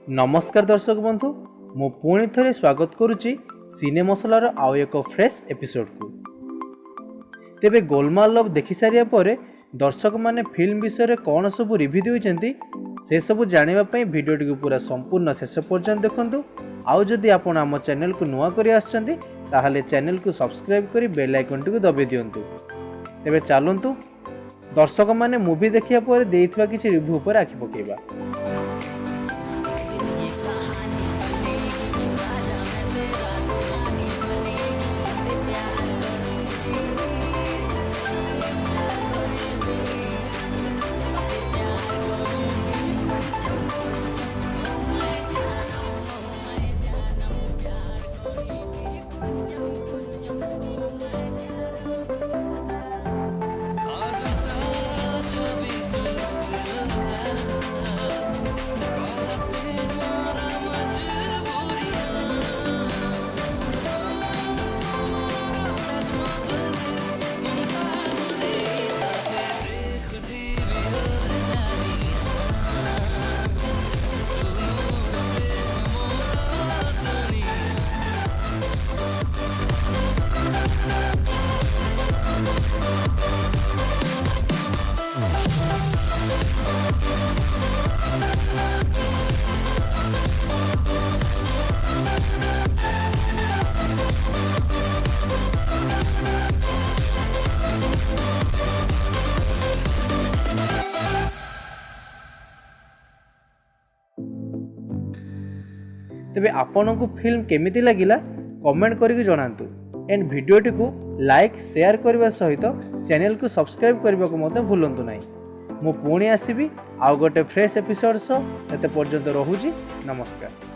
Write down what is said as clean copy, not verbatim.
नमस्कार दर्शक बंधु मु पुणी थे स्वागत करुच्ची सिने मसलार आउ एक फ्रेश एपिसोड को। तेबे गोलमाल लव देखि सारिया परे दर्शक माने फिल्म विषय कौन सब रिव्यू देउछन्ती से सब जानिबा पई वीडियोटी को पूरा संपूर्ण शेष पर्यंत देखंतु। आउ जदि आपण आम चैनल को नुआ करि आछन्ती ताहाले चैनल को सब्सक्राइब करी बेल आइकन टी को दबे दियंतु। तेबे चलंतु दर्शक माने मूवी देखिया परे देइथबा किछि रिव्यू पर आखि पकेबा। तेबे आपनकु फिल्म केमिति लागिला कमेंट करके जणांतु एंड वीडियोटी को लाइक शेयर करबा सहित चैनल को सब्सक्राइब करबा को मते भूलंतु नाही। मु पुणी आसीबी आउ गोटे फ्रेश एपिसोड सो सेते पर्यंत रहूची। नमस्कार।